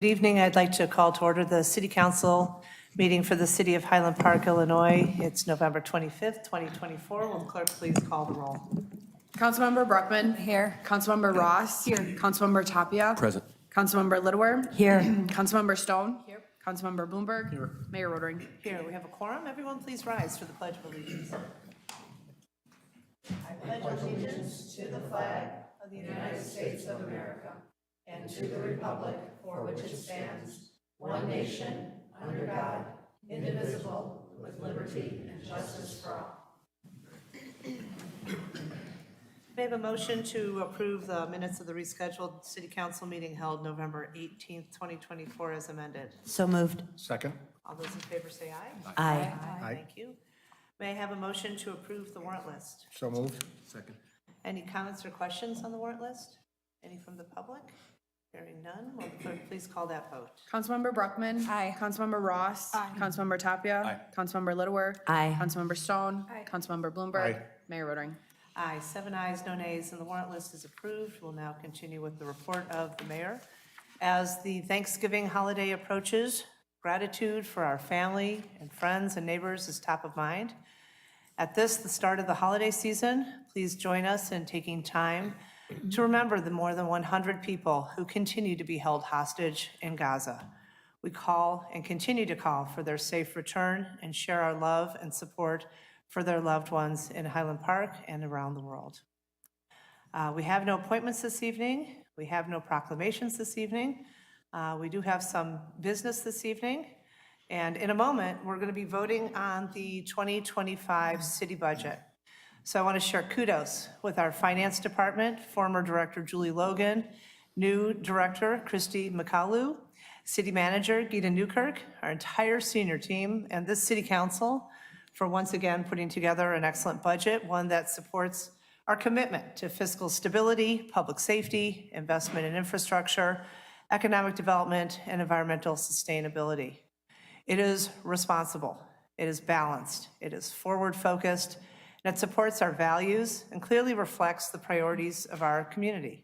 Good evening. I'd like to call to order the City Council meeting for the City of Highland Park, Illinois. It's November 25th, 2024. Will the clerk please call the roll? Councilmember Bruckman. Here. Councilmember Ross. Here. Councilmember Tapia. Present. Councilmember Lidwar. Here. Councilmember Stone. Here. Councilmember Bloomberg. Here. Mayor Rotering. Here, we have a quorum. Everyone please rise for the Pledge of Allegiance. I pledge allegiance to the flag of the United States of America and to the republic for which it stands, one nation, under God, indivisible, with liberty and justice for all. May I have a motion to approve the minutes of the rescheduled City Council meeting held November 18th, 2024 as amended? So moved. Second. All those in favor say aye. Aye. Thank you. May I have a motion to approve the warrant list? So moved. Second. Any comments or questions on the warrant list? Any from the public? Hearing none, will the clerk please call that vote? Councilmember Bruckman. Aye. Councilmember Ross. Aye. Councilmember Tapia. Aye. Councilmember Lidwar. Aye. Councilmember Stone. Aye. Councilmember Bloomberg. Aye. Mayor Rotering. Aye, 7 ayes, no nays, and the warrant list is approved. We'll now continue with the report of the mayor. As the Thanksgiving holiday approaches, gratitude for our family and friends and neighbors is top of mind. At this, the start of the holiday season, please join us in taking time to remember the more than 100 people who continue to be held hostage in Gaza. We call and continue to call for their safe return and share our love and support for their loved ones in Highland Park and around the world. We have no appointments this evening. We have no proclamations this evening. We do have some business this evening. And in a moment, we're going to be voting on the 2025 city budget. So I want to share kudos with our finance department, former director Julie Logan, new director Christy McCalloo, city manager Gita Newkirk, our entire senior team, and this city council for once again putting together an excellent budget, one that supports our commitment to fiscal stability, public safety, investment in infrastructure, economic development, and environmental sustainability. It is responsible, it is balanced, it is forward-focused, and it supports our values and clearly reflects the priorities of our community.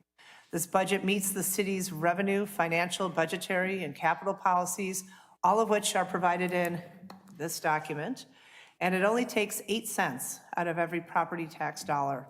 This budget meets the city's revenue, financial, budgetary, and capital policies, all of which are provided in this document, and it only takes 8 cents out of every property tax dollar.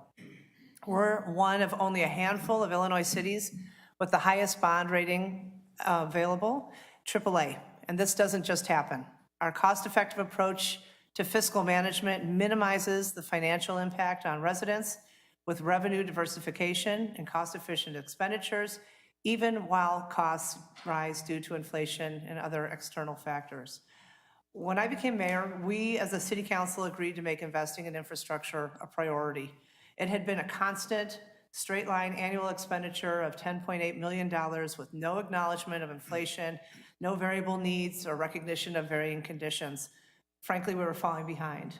We're one of only a handful of Illinois cities with the highest bond rating available, AAA, and this doesn't just happen. Our cost-effective approach to fiscal management minimizes the financial impact on residents with revenue diversification and cost-efficient expenditures, even while costs rise due to inflation and other external factors. When I became mayor, we as a city council agreed to make investing in infrastructure a priority. It had been a constant, straight-line annual expenditure of $10.8 million with no acknowledgement of inflation, no variable needs or recognition of varying conditions. Frankly, we were falling behind.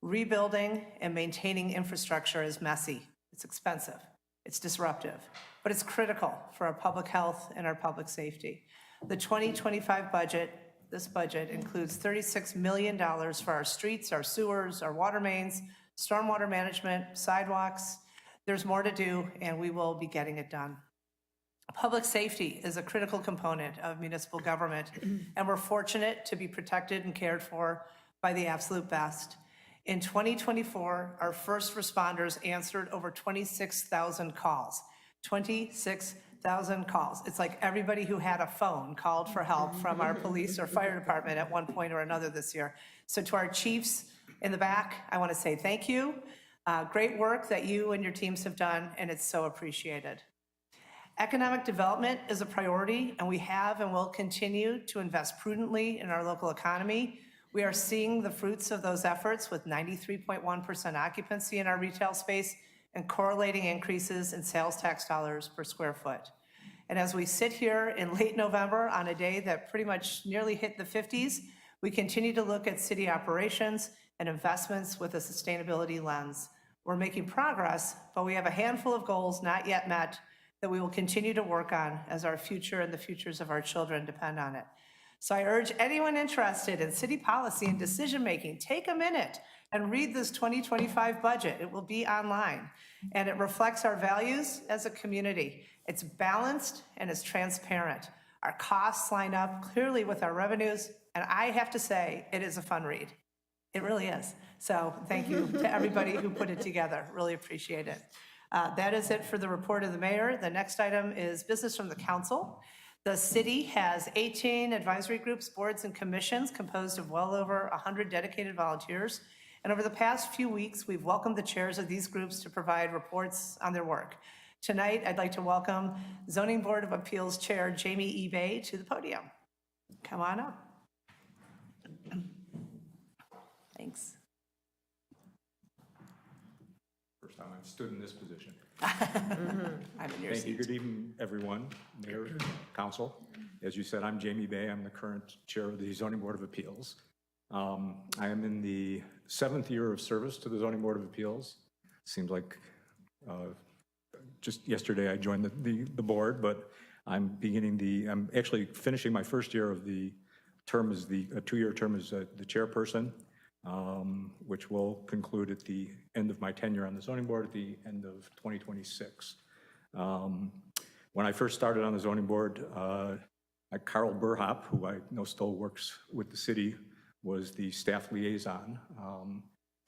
Rebuilding and maintaining infrastructure is messy, it's expensive, it's disruptive, but it's critical for our public health and our public safety. The 2025 budget, this budget includes $36 million for our streets, our sewers, our water mains, stormwater management, sidewalks. There's more to do, and we will be getting it done. Public safety is a critical component of municipal government, and we're fortunate to be protected and cared for by the absolute best. In 2024, our first responders answered over 26,000 calls. 26,000 calls. It's like everybody who had a phone called for help from our police or fire department at one point or another this year. So to our chiefs in the back, I want to say thank you. Great work that you and your teams have done, and it's so appreciated. Economic development is a priority, and we have and will continue to invest prudently in our local economy. We are seeing the fruits of those efforts with 93.1% occupancy in our retail space and correlating increases in sales tax dollars per square foot. And as we sit here in late November on a day that pretty much nearly hit the 50s, we continue to look at city operations and investments with a sustainability lens. We're making progress, but we have a handful of goals not yet met that we will continue to work on as our future and the futures of our children depend on it. So I urge anyone interested in city policy and decision-making, take a minute and read this 2025 budget. It will be online, and it reflects our values as a community. It's balanced and it's transparent. Our costs line up clearly with our revenues, and I have to say, it is a fun read. It really is. So thank you to everybody who put it together. Really appreciate it. That is it for the report of the mayor. The next item is business from the council. The city has 18 advisory groups, boards, and commissions composed of well over 100 dedicated volunteers. And over the past few weeks, we've welcomed the chairs of these groups to provide reports on their work. Tonight, I'd like to welcome Zoning Board of Appeals Chair Jamie E. Bay to the podium. Come on up. Thanks. First time I've stood in this position. I'm in your Thank you. seat. Good evening, everyone, Mayor, Council. As you said, I'm Jamie Bay. I'm the current chair of the Zoning Board of Appeals. I am in the 7th year of service to the Zoning Board of Appeals. Seems like just yesterday I joined the board, but I'm actually finishing my first year of the term as a 2-year term as the chairperson, which will conclude at the end of my tenure on the zoning board at the end of 2026. When I first started on the zoning board, Carl Burhop, who I know still works with the city, was the staff liaison.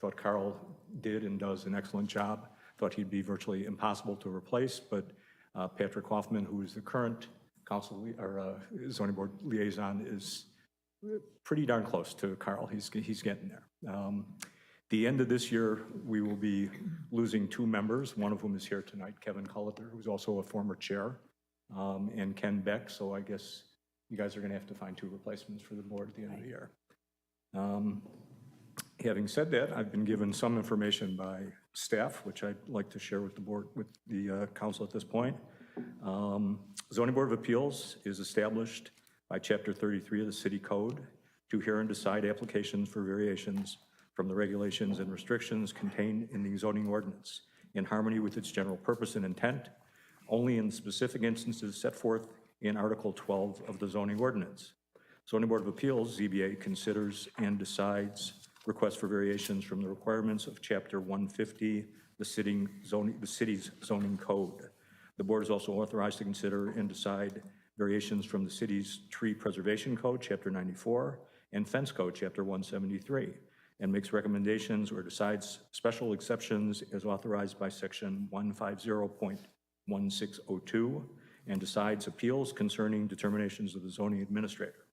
Thought Carl did and does an excellent job. Thought he'd be virtually impossible to replace, but Patrick Hoffman, who is the current zoning board liaison, is pretty darn close to Carl. He's getting there. The end of this year, we will be losing 2 members, one of whom is here tonight, Kevin Culliter, who's also a former chair, and Ken Beck. So I guess you guys are going to have to find 2 replacements for the board at the end of the year. Having said that, I've been given some information by staff, which I'd like to share with the board, with the council at this point. Zoning Board of Appeals is established by Chapter 33 of the City Code to hear and decide applications for variations from the regulations and restrictions contained in the zoning ordinance in harmony with its general purpose and intent, only in specific instances set forth in Article 12 of the zoning ordinance. Zoning Board of Appeals, ZBA, considers and decides requests for variations from the requirements of Chapter 150, the city's zoning code. The board is also authorized to consider and decide variations from the city's tree preservation code, Chapter 94, and fence code, Chapter 173, and makes recommendations or decides special exceptions as authorized by Section 150.1602, and decides appeals concerning determinations of the zoning administrator.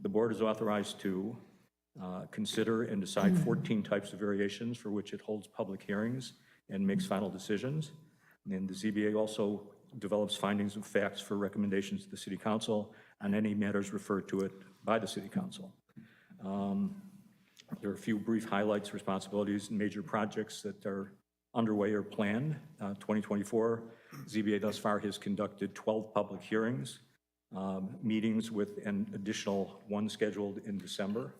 The board is authorized to consider and decide 14 types of variations for which it holds public hearings and makes final decisions. And the ZBA also develops findings of facts for recommendations to the City Council on any matters referred to it by the City Council. There are a few brief highlights, responsibilities, and major projects that are underway or planned. 2024, ZBA thus far has conducted 12 public hearings, meetings with an additional 1 scheduled in December,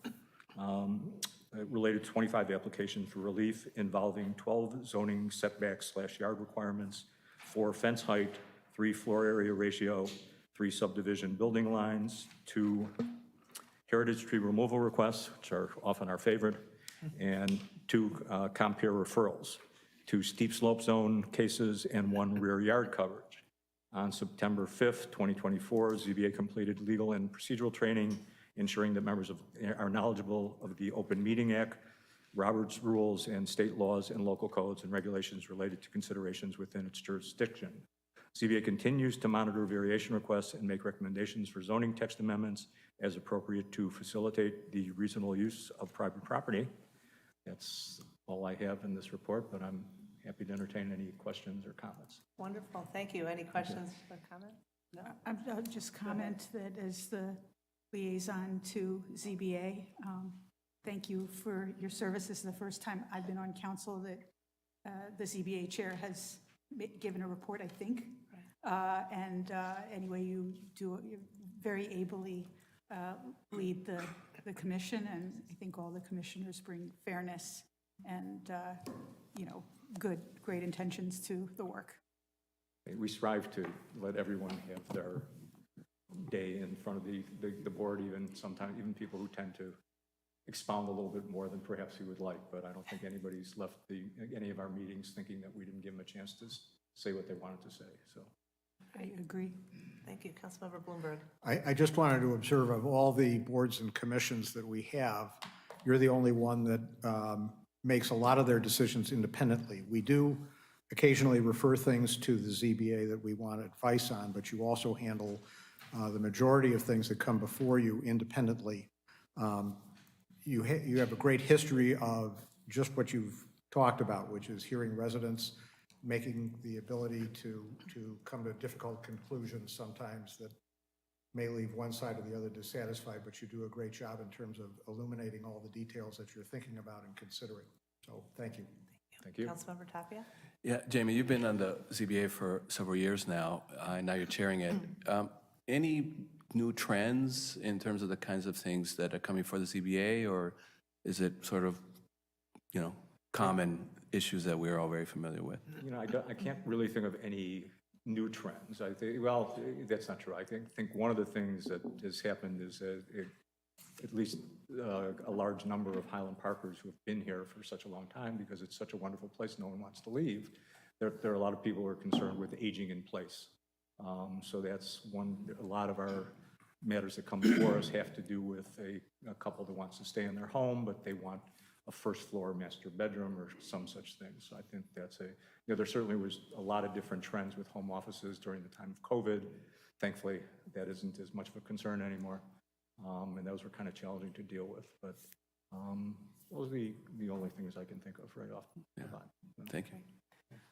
related to 25 applications for relief involving 12 zoning setbacks/yard requirements, 4 fence height, 3 floor area ratio, 3 subdivision building lines, 2 heritage tree removal requests, which are often our favorite, and 2 compare referrals, 2 steep slope zone cases, and 1 rear yard coverage. On September 5th, 2024, ZBA completed legal and procedural training, ensuring that members are knowledgeable of the Open Meeting Act, Robert's rules, and state laws and local codes and regulations related to considerations within its jurisdiction. ZBA continues to monitor variation requests and make recommendations for zoning text amendments as appropriate to facilitate the reasonable use of private property. That's all I have in this report, but I'm happy to entertain any questions or comments. Wonderful, thank you. Any questions or comments? No? I'll just comment that as the liaison to ZBA, thank you for your service. This is the first time I've been on council that the ZBA chair has given a report, I think. Anyway, you very ably lead the commission, and I think all the commissioners bring fairness and, great intentions to the work. We strive to let everyone have their day in front of the board, sometimes even people who tend to expound a little bit more than perhaps we would like, but I don't think anybody's left any of our meetings thinking that we didn't give them a chance to say what they wanted to say. So I agree. Thank you. Councilmember Bloomberg. I just wanted to observe of all the boards and commissions that we have, you're the only one that makes a lot of their decisions independently. We do occasionally refer things to the ZBA that we want advice on, but you also handle the majority of things that come before you independently. You have a great history of just what you've talked about, which is hearing residents, making the ability to come to difficult conclusions sometimes that may leave one side or the other dissatisfied, but you do a great job in terms of illuminating all the details that you're thinking about and considering. So thank you. Thank you. Councilmember Tapia. Yeah, Jamie, you've been on the ZBA for several years now, and now you're chairing it. Any new trends in terms of the kinds of things that are coming for the ZBA, or is it sort of, common issues that we're all very familiar with? I can't really think of any new trends. I think, well, that's not true. I think one of the things that has happened is that at least a large number of Highland Parkers who have been here for such a long time, because it's such a wonderful place, no one wants to leave. There are a lot of people who are concerned with aging in place. So that's one. A lot of our matters that come before us have to do with a couple that wants to stay in their home, but they want a first floor master bedroom or some such thing. So I think that's there certainly was a lot of different trends with home offices during the time of COVID. Thankfully, that isn't as much of a concern anymore. And those were kind of challenging to deal with. But those are the only things I can think of right off the bat. Thank you.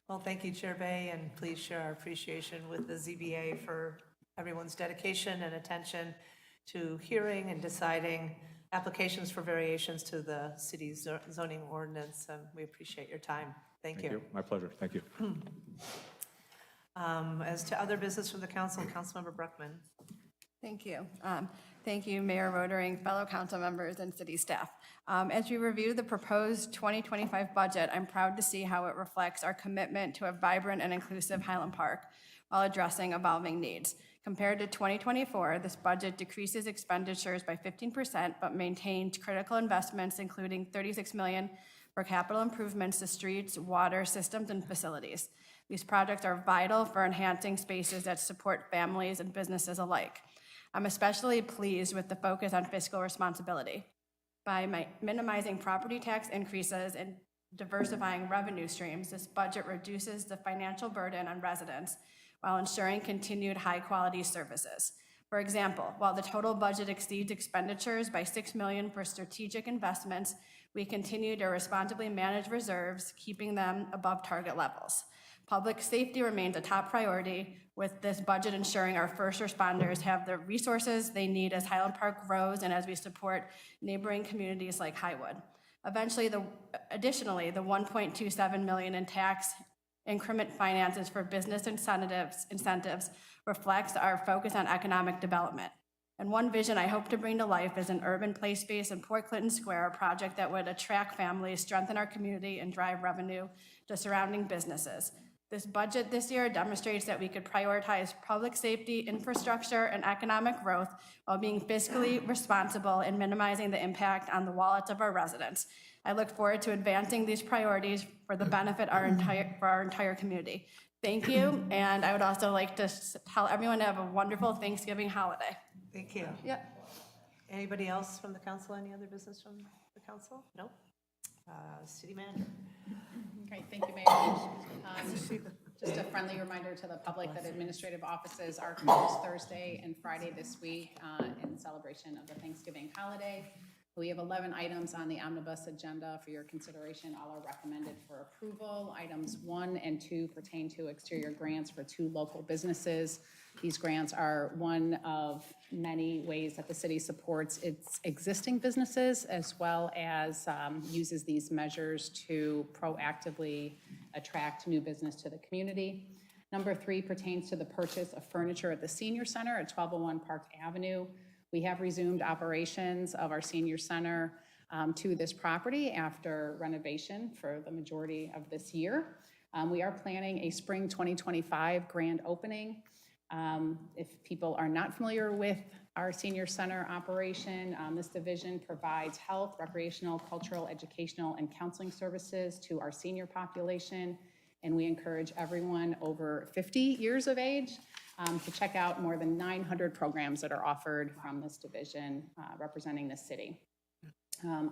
Well, thank you, Chair Bay, and please share our appreciation with the ZBA for everyone's dedication and attention to hearing and deciding applications for variations to the city's zoning ordinance. We appreciate your time. Thank you. My pleasure. Thank you. As to other business from the council, Councilmember Bruckman. Thank you. Thank you, Mayor Rotering, fellow council members, and city staff. As we review the proposed 2025 budget, I'm proud to see how it reflects our commitment to a vibrant and inclusive Highland Park while addressing evolving needs. Compared to 2024, this budget decreases expenditures by 15%, but maintains critical investments, including $36 million for capital improvements to streets, water systems, and facilities. These projects are vital for enhancing spaces that support families and businesses alike. I'm especially pleased with the focus on fiscal responsibility. By minimizing property tax increases and diversifying revenue streams, this budget reduces the financial burden on residents while ensuring continued high-quality services. For example, while the total budget exceeds expenditures by $6 million for strategic investments, we continue to responsibly manage reserves, keeping them above target levels. Public safety remains a top priority, with this budget ensuring our first responders have the resources they need as Highland Park grows and as we support neighboring communities like Highwood. Additionally, the $1.27 million in tax increment finances for business incentives reflects our focus on economic development. And one vision I hope to bring to life is an urban play space in Port Clinton Square, a project that would attract families, strengthen our community, and drive revenue to surrounding businesses. This budget this year demonstrates that we could prioritize public safety, infrastructure, and economic growth while being fiscally responsible and minimizing the impact on the wallets of our residents. I look forward to advancing these priorities for the benefit for our entire community. Thank you, and I would also like to tell everyone to have a wonderful Thanksgiving holiday. Thank you. Yep. Anybody else from the council? Any other business from the council? No? City manager. Great, thank you, Mayor. Just a friendly reminder to the public that administrative offices are closed Thursday and Friday this week in celebration of the Thanksgiving holiday. We have 11 items on the omnibus agenda for your consideration. All are recommended for approval. Items 1 and 2 pertain to exterior grants for 2 local businesses. These grants are one of many ways that the city supports its existing businesses, as well as uses these measures to proactively attract new business to the community. Number 3 pertains to the purchase of furniture at the Senior Center at 1201 Park Avenue. We have resumed operations of our senior center to this property after renovation for the majority of this year. We are planning a spring 2025 grand opening. If people are not familiar with our senior center operation, this division provides health, recreational, cultural, educational, and counseling services to our senior population. And we encourage everyone over 50 years of age to check out more than 900 programs that are offered from this division representing the city.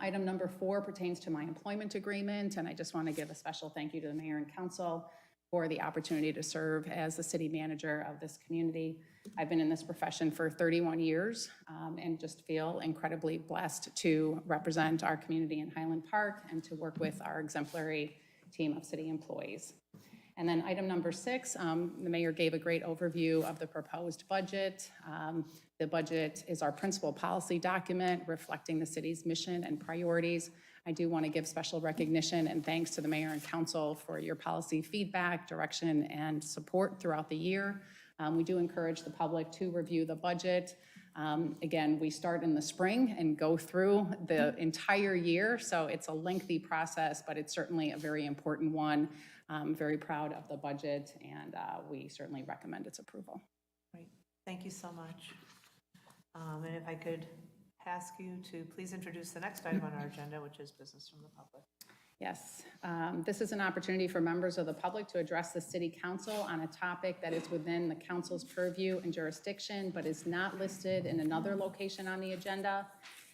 Item number 4 pertains to my employment agreement, and I just want to give a special thank you to the mayor and council for the opportunity to serve as the city manager of this community. I've been in this profession for 31 years and just feel incredibly blessed to represent our community in Highland Park and to work with our exemplary team of city employees. And then item number 6, the mayor gave a great overview of the proposed budget. The budget is our principal policy document reflecting the city's mission and priorities. I do want to give special recognition and thanks to the mayor and council for your policy feedback, direction, and support throughout the year. We do encourage the public to review the budget. Again, we start in the spring and go through the entire year, so it's a lengthy process, but it's certainly a very important one. I'm very proud of the budget, and we certainly recommend its approval. Great, thank you so much. And if I could ask you to please introduce the next item on our agenda, which is business from the public. Yes, this is an opportunity for members of the public to address the city council on a topic that is within the council's purview and jurisdiction, but is not listed in another location on the agenda.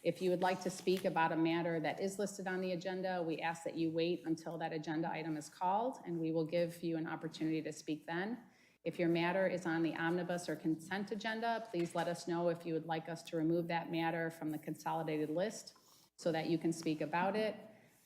If you would like to speak about a matter that is listed on the agenda, we ask that you wait until that agenda item is called, and we will give you an opportunity to speak then. If your matter is on the omnibus or consent agenda, please let us know if you would like us to remove that matter from the consolidated list so that you can speak about it.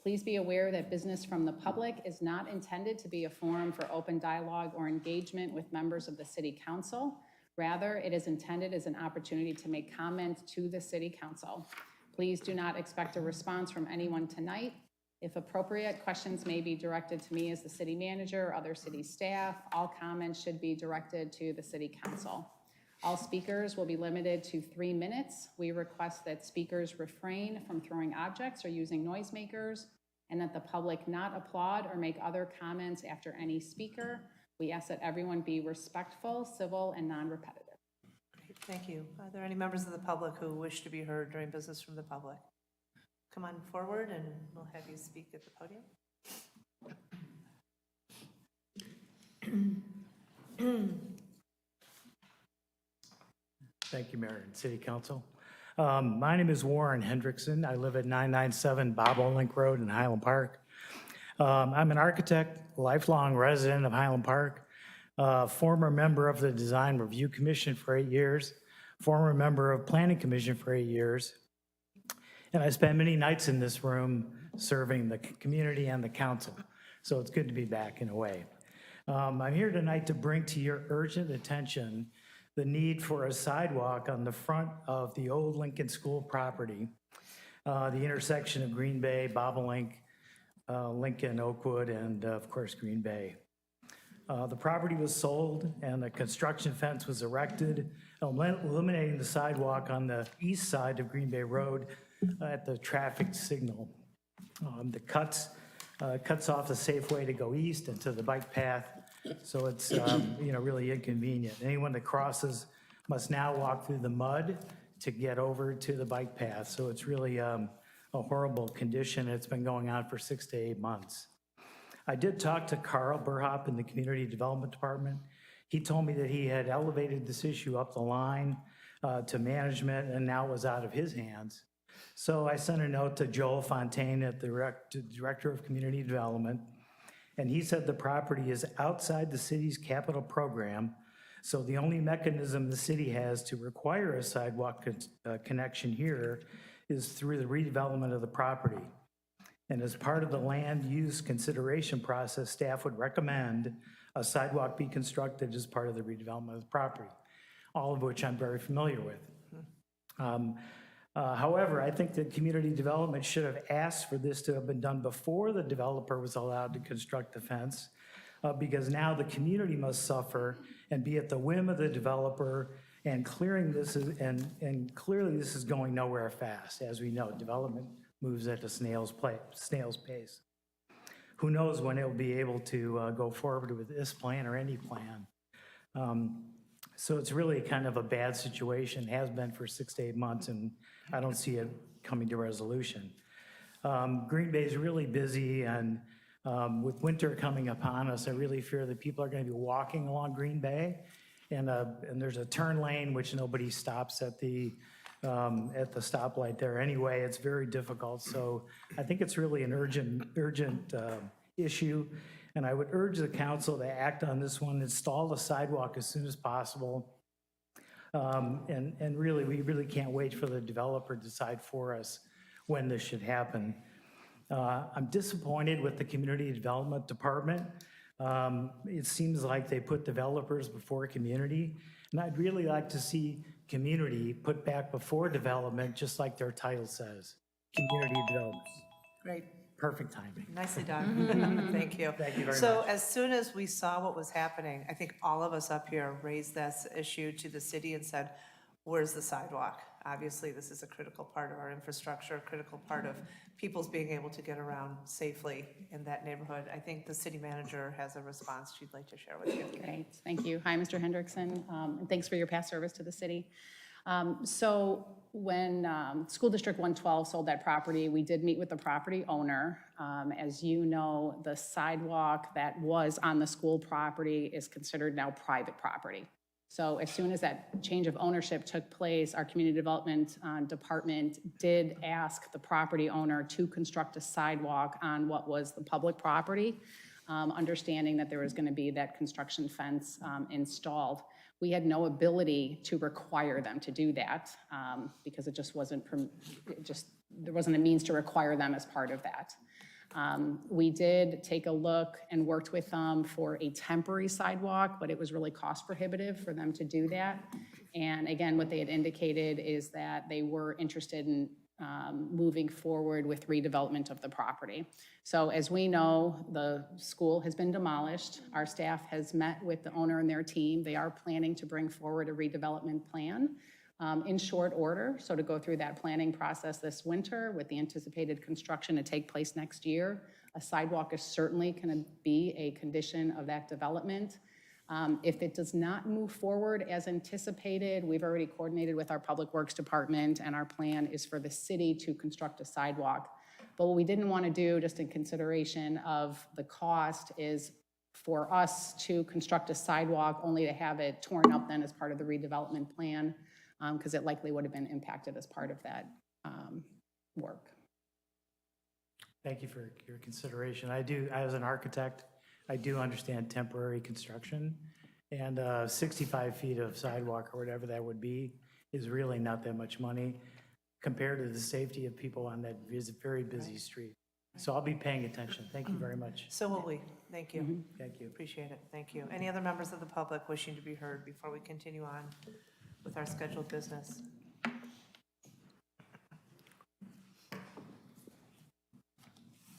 Please be aware that business from the public is not intended to be a forum for open dialogue or engagement with members of the city council. Rather, it is intended as an opportunity to make comment to the city council. Please do not expect a response from anyone tonight. If appropriate, questions may be directed to me as the city manager or other city staff. All comments should be directed to the city council. All speakers will be limited to 3 minutes. We request that speakers refrain from throwing objects or using noisemakers, and that the public not applaud or make other comments after any speaker. We ask that everyone be respectful, civil, and non-repetitive. Great, thank you. Are there any members of the public who wish to be heard during business from the public? Come on forward and we'll have you speak at the podium. Thank you, Mayor and City Council. My name is Warren Hendrickson. I live at 997 Bob Olink Road in Highland Park. I'm an architect, lifelong resident of Highland Park, former member of the Design Review Commission for 8 years, former member of Planning Commission for 8 years, and I spent many nights in this room serving the community and the council. So it's good to be back in a way. I'm here tonight to bring to your urgent attention the need for a sidewalk on the front of the old Lincoln School property, the intersection of Green Bay, Bobolink, Lincoln, Oakwood, and of course, Green Bay. The property was sold and the construction fence was erected, eliminating the sidewalk on the east side of Green Bay Road at the traffic signal. The cuts off the safe way to go east into the bike path, so it's really inconvenient. Anyone that crosses must now walk through the mud to get over to the bike path, so it's really a horrible condition. It's been going on for 6 to 8 months. I did talk to Carl Burhop in the Community Development Department. He told me that he had elevated this issue up the line to management, and now it was out of his hands. So I sent a note to Joel Fontaine, the Director of Community Development, and he said the property is outside the city's capital program, so the only mechanism the city has to require a sidewalk connection here is through the redevelopment of the property. And as part of the land use consideration process, staff would recommend a sidewalk be constructed as part of the redevelopment of the property, all of which I'm very familiar with. However, I think that community development should have asked for this to have been done before the developer was allowed to construct the fence, because now the community must suffer and be at the whim of the developer, and clearly this is going nowhere fast. As we know, development moves at a snail's pace. Who knows when it will be able to go forward with this plan or any plan. So it's really kind of a bad situation, has been for 6 to 8 months, and I don't see it coming to resolution. Green Bay is really busy, and with winter coming upon us, I really fear that people are going to be walking along Green Bay, and there's a turn lane, which nobody stops at the stoplight there anyway. It's very difficult, so I think it's really an urgent issue, and I would urge the council to act on this one, install the sidewalk as soon as possible. And really, we really can't wait for the developer to decide for us when this should happen. I'm disappointed with the Community Development Department. It seems like they put developers before community, and I'd really like to see community put back before development, just like their title says, community development. Great. Perfect timing. Nicely done. Thank you. Thank you very So much. as soon as we saw what was happening, I think all of us up here raised this issue to the city and said, where's the sidewalk? Obviously, this is a critical part of our infrastructure, a critical part of people's being able to get around safely in that neighborhood. I think the city manager has a response she'd like to share with you. Great, thank you. Hi, Mr. Hendrickson, and thanks for your past service to the city. So when School District 112 sold that property, we did meet with the property owner. As you know, the sidewalk that was on the school property is considered now private property. So as soon as that change of ownership took place, our community development department did ask the property owner to construct a sidewalk on what was the public property, understanding that there was going to be that construction fence installed. We had no ability to require them to do that because it just wasn't, there wasn't a means to require them as part of that. We did take a look and worked with them for a temporary sidewalk, but it was really cost prohibitive for them to do that. And again, what they had indicated is that they were interested in moving forward with redevelopment of the property. So as we know, the school has been demolished. Our staff has met with the owner and their team. They are planning to bring forward a redevelopment plan in short order, so to go through that planning process this winter with the anticipated construction to take place next year. A sidewalk is certainly going to be a condition of that development. If it does not move forward as anticipated, we've already coordinated with our Public Works Department, and our plan is for the city to construct a sidewalk. But what we didn't want to do, just in consideration of the cost, is for us to construct a sidewalk only to have it torn up then as part of the redevelopment plan, because it likely would have been impacted as part of that work. Thank you for your consideration. As an architect, I do understand temporary construction, and 65 feet of sidewalk or whatever that would be is really not that much money compared to the safety of people on that very busy street. So I'll be paying attention. Thank you very much. So will we. Thank you. Thank you. Appreciate it. Thank you. Any other members of the public wishing to be heard before we continue on with our scheduled business?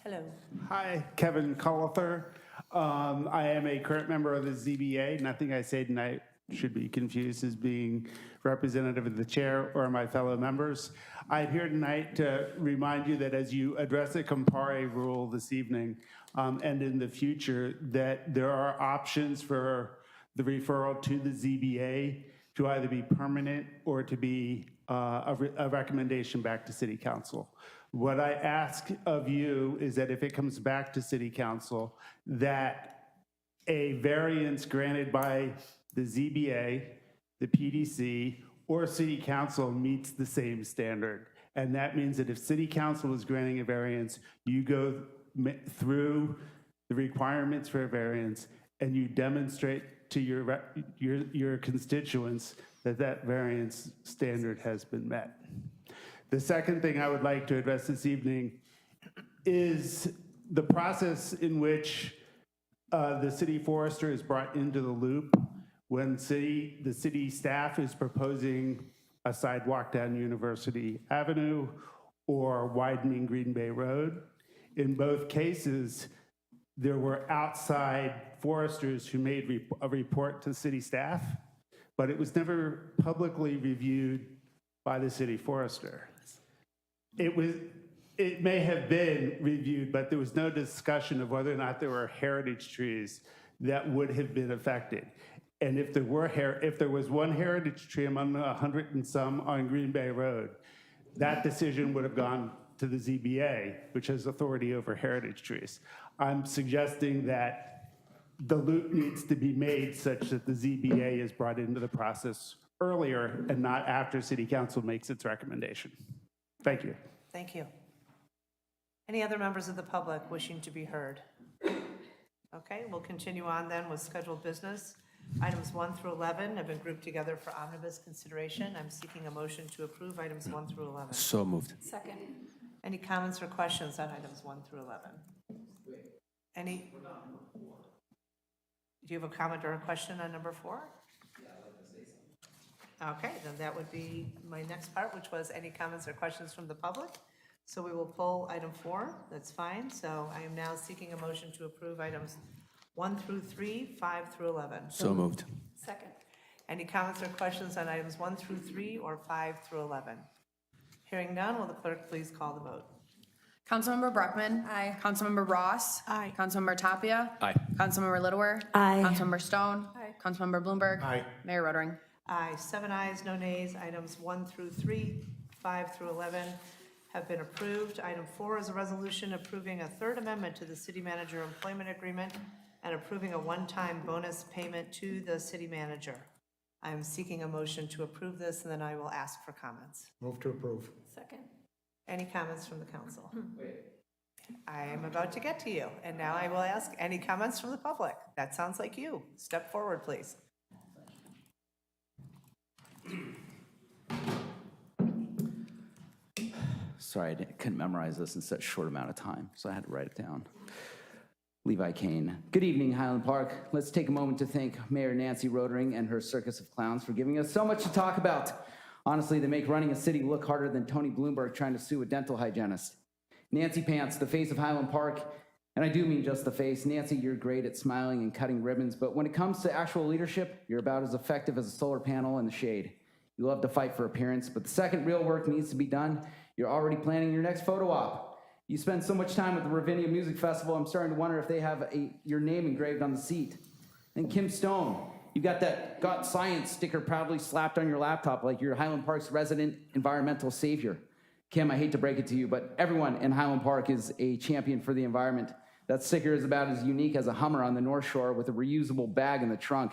Hello. Hi, Kevin Collifer. I am a current member of the ZBA. Nothing I say tonight should be confused as being representative of the chair or my fellow members. I'm here tonight to remind you that as you address the Campari rule this evening and in the future, that there are options for the referral to the ZBA to either be permanent or to be a recommendation back to City Council. What I ask of you is that if it comes back to City Council, that a variance granted by the ZBA, the PDC, or City Council meets the same standard. And that means that if City Council is granting a variance, you go through the requirements for a variance and you demonstrate to your constituents that that variance standard has been met. The second thing I would like to address this evening is the process in which the city forester is brought into the loop when the city staff is proposing a sidewalk down University Avenue or widening Green Bay Road. In both cases, there were outside foresters who made a report to city staff, but it was never publicly reviewed by the city forester. It may have been reviewed, but there was no discussion of whether or not there were heritage trees that would have been affected. And if there was one heritage tree among the 100 and some on Green Bay Road, that decision would have gone to the ZBA, which has authority over heritage trees. I'm suggesting that the loop needs to be made such that the ZBA is brought into the process earlier and not after City Council makes its recommendation. Thank you. Thank you. Any other members of the public wishing to be heard? Okay, we'll continue on then with scheduled business. Items 1 through 11 have been grouped together for omnibus consideration. I'm seeking a motion to approve items 1 through 11. So moved. Second. Any comments or questions on items 1 through 11? Any? Do you have a comment or a question on number 4? Yeah, I'd like to say something. Okay, then that would be my next part, which was any comments or questions from the public. So we will pull item 4, that's fine. So I am now seeking a motion to approve items 1 through 3, 5 through 11. So moved. Second. Any comments or questions on items 1 through 3 or 5 through 11? Hearing none, will the clerk please call the vote? Councilmember Brockman. Aye. Councilmember Ross. Aye. Councilmember Tapia. Aye. Councilmember Littlewer. Aye. Councilmember Stone. Aye. Councilmember Bloomberg. Aye. Mayor Rotering. Aye, 7 ayes, no nays. Items 1 through 3, 5 through 11 have been approved. Item 4 is a resolution approving a third amendment to the city manager employment agreement and approving a one-time bonus payment to the city manager. I am seeking a motion to approve this, and then I will ask for comments. Move to approve. Second. Any comments from the council? I am about to get to you, and now I will ask any comments from the public. That sounds like you. Step forward, please. Sorry, couldn't memorize this in such a short amount of time, so I had to write it down. Levi Kane. Good evening, Highland Park. Let's take a moment to thank Mayor Nancy Rotering and her circus of clowns for giving us so much to talk about. Honestly, they make running a city look harder than Tony Bloomberg trying to sue a dental hygienist. Nancy Pants, the face of Highland Park, and I do mean just the face. Nancy, you're great at smiling and cutting ribbons, but when it comes to actual leadership, you're about as effective as a solar panel in the shade. You love to fight for appearance, but the second real work needs to be done, you're already planning your next photo op. You spend so much time at the Ravinia Music Festival, I'm starting to wonder if they have your name engraved on the seat. And Kim Stone, you've got that Got Science sticker proudly slapped on your laptop like you're Highland Park's resident environmental savior. Kim, I hate to break it to you, but everyone in Highland Park is a champion for the environment. That sticker is about as unique as a Hummer on the North Shore with a reusable bag in the trunk.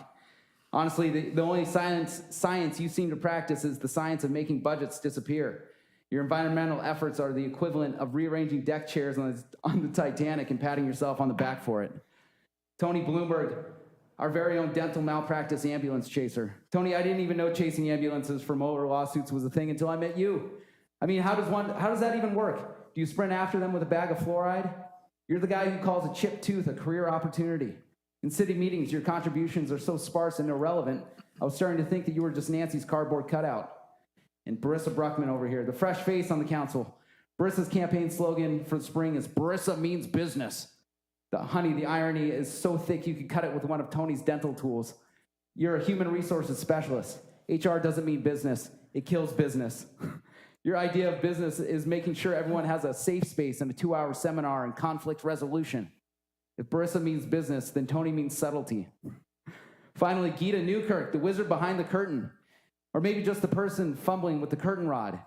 Honestly, the only science you seem to practice is the science of making budgets disappear. Your environmental efforts are the equivalent of rearranging deck chairs on the Titanic and patting yourself on the back for it. Tony Bloomberg, our very own dental malpractice ambulance chaser. Tony, I didn't even know chasing ambulances for motor lawsuits was a thing until I met you. I mean, how does that even work? Do you sprint after them with a bag of fluoride? You're the guy who calls a chipped tooth a career opportunity. In city meetings, your contributions are so sparse and irrelevant, I was starting to think that you were just Nancy's cardboard cutout. And Barissa Bruckman over here, the fresh face on the council. Barissa's campaign slogan for the spring is Barissa means business. The irony is so thick you could cut it with one of Tony's dental tools. You're a human resources specialist. HR doesn't mean business, it kills business. Your idea of business is making sure everyone has a safe space and a 2-hour seminar in conflict resolution. If Barissa means business, then Tony means subtlety. Finally, Geeta Newkirk, the wizard behind the curtain. Or maybe just the person fumbling with the curtain rod.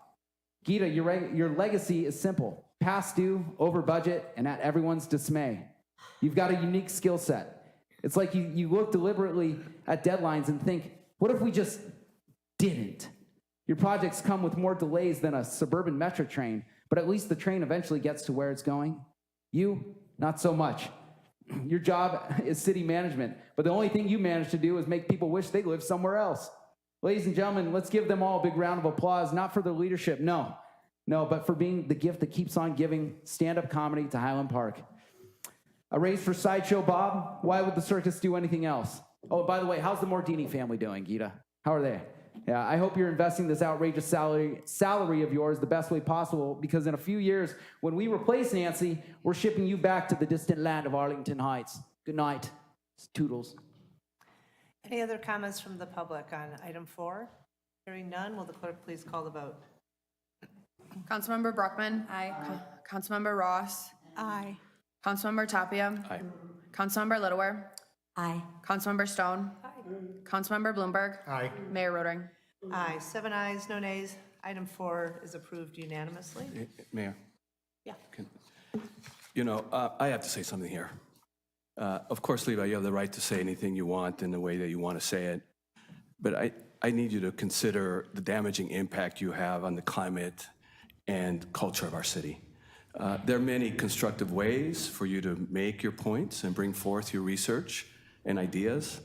Geeta, your legacy is simple. Past due, over budget, and at everyone's dismay. You've got a unique skill set. It's like you look deliberately at deadlines and think, what if we just didn't? Your projects come with more delays than a suburban metro train, but at least the train eventually gets to where it's going. You, not so much. Your job is city management, but the only thing you manage to do is make people wish they lived somewhere else. Ladies and gentlemen, let's give them all a big round of applause, not for their leadership, no, but for being the gift that keeps on giving stand-up comedy to Highland Park. A raise for Sideshow Bob? Why would the circus do anything else? Oh, by the way, how's the Mordini family doing, Geeta? How are they? Yeah, I hope you're investing this outrageous salary of yours the best way possible, because in a few years, when we replace Nancy, we're shipping you back to the distant land of Arlington Heights. Good night. Toodles. Any other comments from the public on item 4? Hearing none, will the clerk please call the vote? Councilmember Brockman. Aye. Councilmember Ross. Aye. Councilmember Tapia. Aye. Councilmember Littlewer. Aye. Councilmember Stone. Councilmember Bloomberg. Aye. Mayor Rotering. Aye, 7 ayes, no nays. Item 4 is approved unanimously. Mayor? Yeah. You know, I have to say something here. Of course, Levi, you have the right to say anything you want in the way that you want to say it, but I need you to consider the damaging impact you have on the climate and culture of our city. There are many constructive ways for you to make your points and bring forth your research and ideas,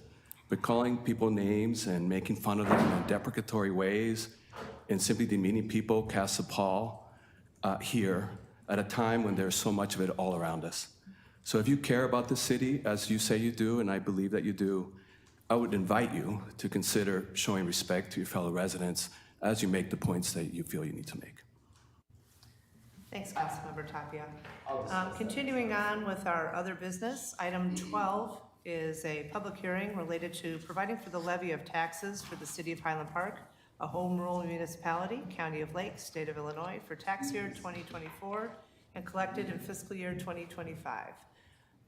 but calling people names and making fun of them in deprecatory ways and simply demeaning people casts a pall here at a time when there's so much of it all around us. So if you care about the city, as you say you do, and I believe that you do, I would invite you to consider showing respect to your fellow residents as you make the points that you feel you need to make. Thanks, Councilmember Tapia. Continuing on with our other business, item 12 is a public hearing related to providing for the levy of taxes for the city of Highland Park, a home rule municipality, County of Lake, State of Illinois, for tax year 2024 and collected in fiscal year 2025.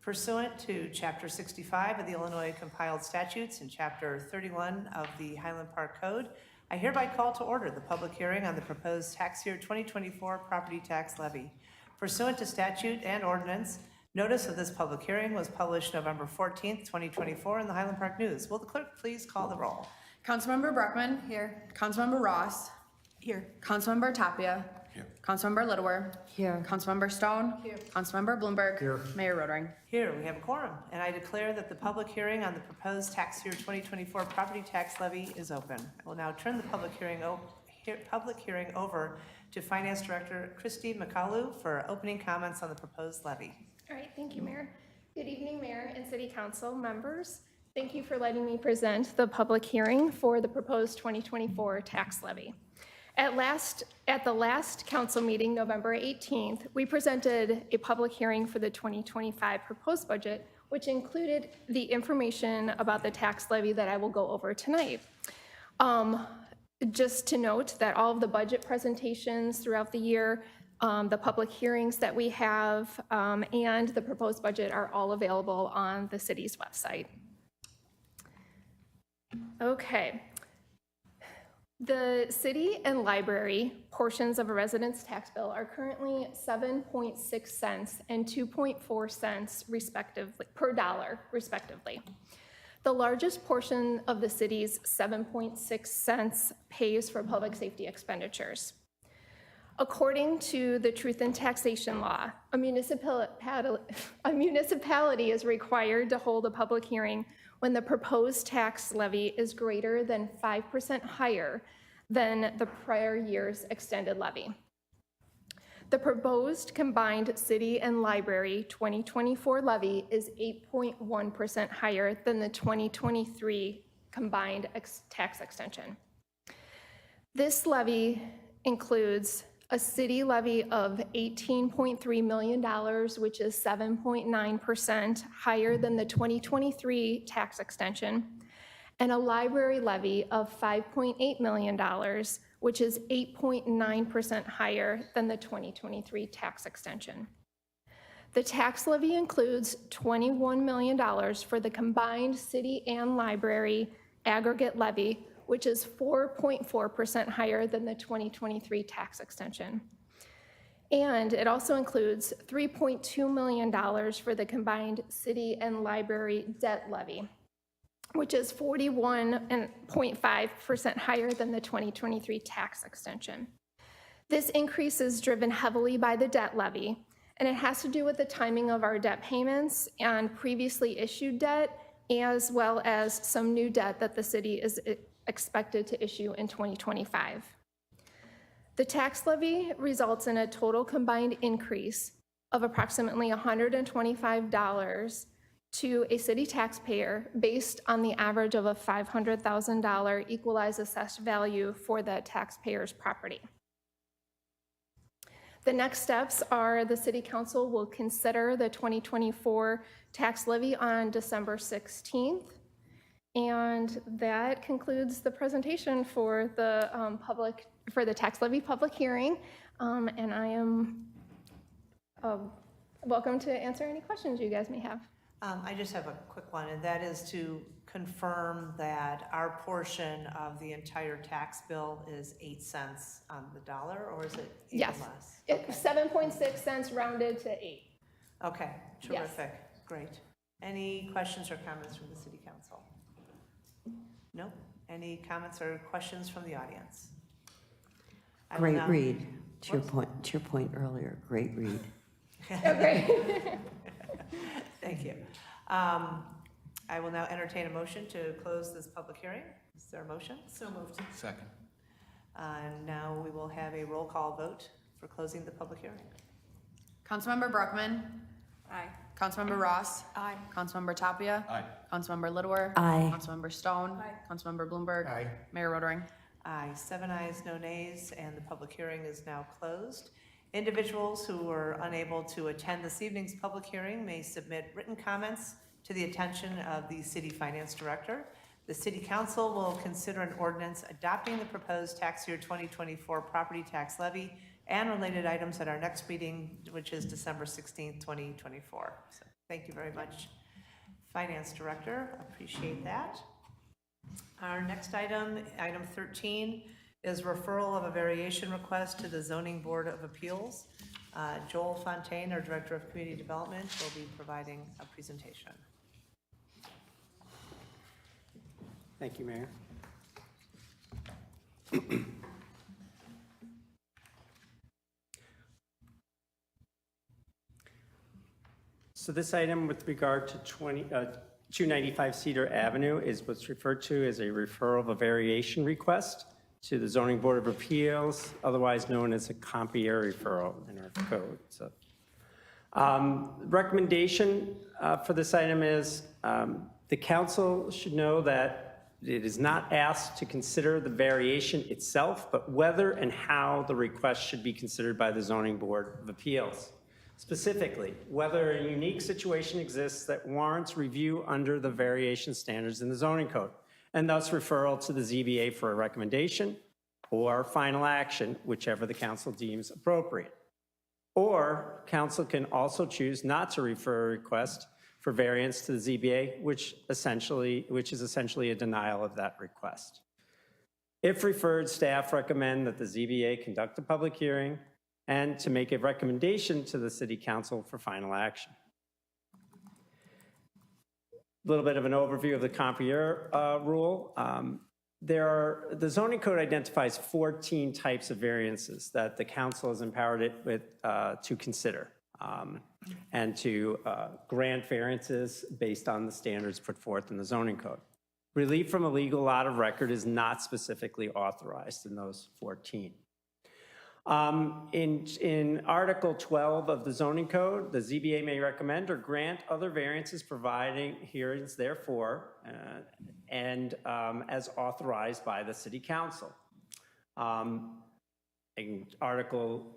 Pursuant to Chapter 65 of the Illinois Compiled Statutes and Chapter 31 of the Highland Park Code, I hereby call to order the public hearing on the proposed tax year 2024 property tax levy. Pursuant to statute and ordinance, notice of this public hearing was published November 14th, 2024 in the Highland Park News. Will the clerk please call the roll? Councilmember Brockman. Here. Councilmember Ross. Here. Councilmember Tapia. Here. Councilmember Littlewer. Here. Councilmember Stone. Here. Councilmember Bloomberg. Here. Mayor Rotering. Here, we have a quorum, and I declare that the public hearing on the proposed tax year 2024 property tax levy is open. I will now turn the public hearing over to Finance Director Christy McCallum for opening comments on the proposed levy. All right, thank you, Mayor. Good evening, Mayor and City Council members. Thank you for letting me present the public hearing for the proposed 2024 tax levy. At the last council meeting, November 18th, we presented a public hearing for the 2025 proposed budget, which included the information about the tax levy that I will go over tonight. Just to note that all of the budget presentations throughout the year, the public hearings that we have, and the proposed budget are all available on the city's website. Okay. The city and library portions of a resident's tax bill are currently 7.6 cents and 2.4 cents respectively, per dollar, respectively. The largest portion of the city's 7.6 cents pays for public safety expenditures. According to the Truth in Taxation Law, a municipality is required to hold a public hearing when the proposed tax levy is greater than 5% higher than the prior year's extended levy. The proposed combined city and library 2024 levy is 8.1% higher than the 2023 combined tax extension. This levy includes a city levy of $18.3 million, which is 7.9% higher than the 2023 tax extension, and a library levy of $5.8 million, which is 8.9% higher than the 2023 tax extension. The tax levy includes $21 million for the combined city and library aggregate levy, which is 4.4% higher than the 2023 tax extension. And it also includes $3.2 million for the combined city and library debt levy, which is 41.5% higher than the 2023 tax extension. This increase is driven heavily by the debt levy, and it has to do with the timing of our debt payments and previously issued debt, as well as some new debt that the city is expected to issue in 2025. The tax levy results in a total combined increase of approximately $125 to a city taxpayer based on the average of a $500,000 equalized assessed value for the taxpayer's property. The next steps are the City Council will consider the 2024 tax levy on December 16th. And that concludes the presentation for the tax levy public hearing. And I am welcome to answer any questions you guys may have. I just have a quick one, and that is to confirm that our portion of the entire tax bill is 8 cents on the dollar, or is it even less? Yes, 7.6 cents rounded to 8. Okay, terrific, great. Any questions or comments from the city council? No? Any comments or questions from the audience? I will Great now- read, to your Whoops. point earlier, great read. Thank you. I will now entertain a motion to close this public hearing. Is there a motion? So moved. Second. Now we will have a roll call vote for closing the public hearing. Councilmember Brockman. Aye. Councilmember Ross. Aye. Councilmember Tapia. Aye. Councilmember Littler. Aye. Councilmember Stone. Councilmember Bloomberg. Aye. Mayor Rotering. Aye, 7 ayes, no nays, and the public hearing is now closed. Individuals who were unable to attend this evening's public hearing may submit written comments to the attention of the city finance director. The city council will consider an ordinance adopting the proposed tax year 2024 property tax levy and related items at our next meeting, which is December 16th, 2024. So thank you very much, finance director, appreciate that. Our next item, item 13, is referral of a variation request to the Zoning Board of Appeals. Joel Fontaine, our Director of Community Development, will be providing a presentation. Thank you, Mayor. So this item with regard to 295 Cedar Avenue is what's referred to as a referral of a variation request to the Zoning Board of Appeals, otherwise known as a compier referral in our code. So, recommendation for this item is the council should know that it is not asked to consider the variation itself, but whether and how the request should be considered by the Zoning Board of Appeals. Specifically, whether a unique situation exists that warrants review under the variation standards in the zoning code, and thus referral to the ZBA for a recommendation or final action, whichever the council deems appropriate. Or council can also choose not to refer a request for variance to the ZBA, which is essentially a denial of that request. If referred, staff recommend that the ZBA conduct a public hearing and to make a recommendation to the city council for final action. A little bit of an overview of the compier rule. The zoning code identifies 14 types of variances that the council has empowered it with to consider and to grant variances based on the standards put forth in the zoning code. Relief from a legal lot of record is not specifically authorized in those 14. In Article 12 of the zoning code, the ZBA may recommend or grant other variances providing hearings therefore and as authorized by the city council. In Article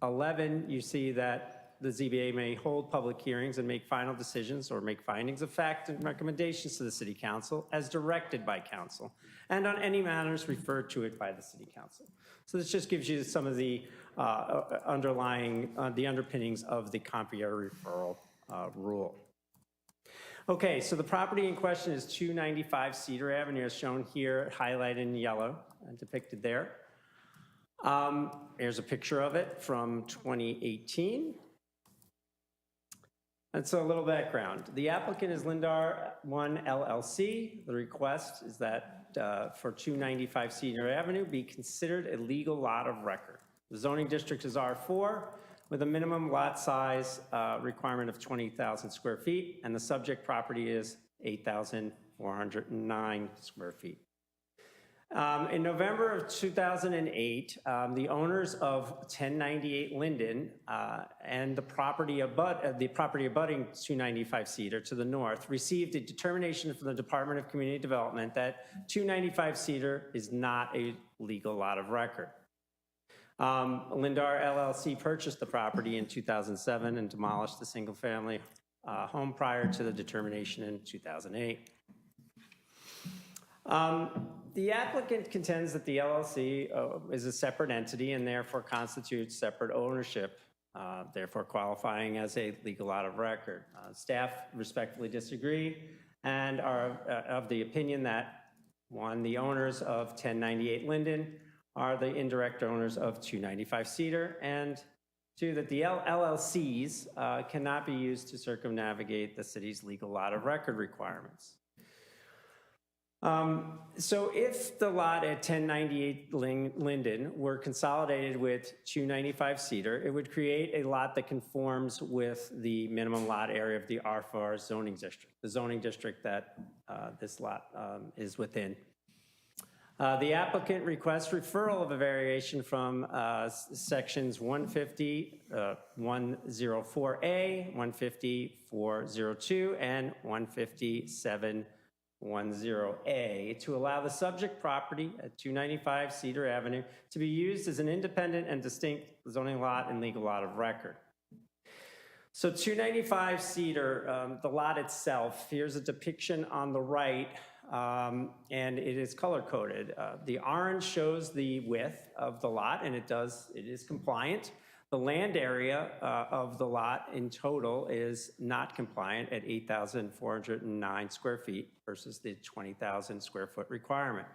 11, you see that the ZBA may hold public hearings and make final decisions or make findings of fact and recommendations to the city council as directed by council and on any matters referred to it by the city council. So this just gives you some of the underpinnings of the compier referral rule. Okay, so the property in question is 295 Cedar Avenue, as shown here, highlighted in yellow and depicted there. Here's a picture of it from 2018. And so a little background. The applicant is Lindar 1 LLC. The request is that for 295 Cedar Avenue be considered a legal lot of record. The zoning district is R4 with a minimum lot size requirement of 20,000 square feet, and the subject property is 8,409 square feet. In November of 2008, the owners of 1098 Linden and the property abutting 295 Cedar to the north received a determination from the Department of Community Development that 295 Cedar is not a legal lot of record. Lindar LLC purchased the property in 2007 and demolished the single-family home prior to the determination in 2008. The applicant contends that the LLC is a separate entity and therefore constitutes separate ownership, therefore qualifying as a legal lot of record. Staff respectfully disagree and are of the opinion that, one, the owners of 1098 Linden are the indirect owners of 295 Cedar, and Two, that the LLCs cannot be used to circumnavigate the city's legal lot of record requirements. So if the lot at 1098 Linden were consolidated with 295 Cedar, it would create a lot that conforms with the minimum lot area of the R4 zoning district, the zoning district that this lot is within. The applicant requests referral of a variation from sections 150, 104A, 150, 402, and 15710A to allow the subject property at 295 Cedar Avenue to be used as an independent and distinct zoning lot and legal lot of record. So 295 Cedar, the lot itself, here's a depiction on the right, and it is color-coded. The orange shows the width of the lot, and it is compliant. The land area of the lot in total is not compliant at 8,409 square feet versus the 20,000 square foot requirement.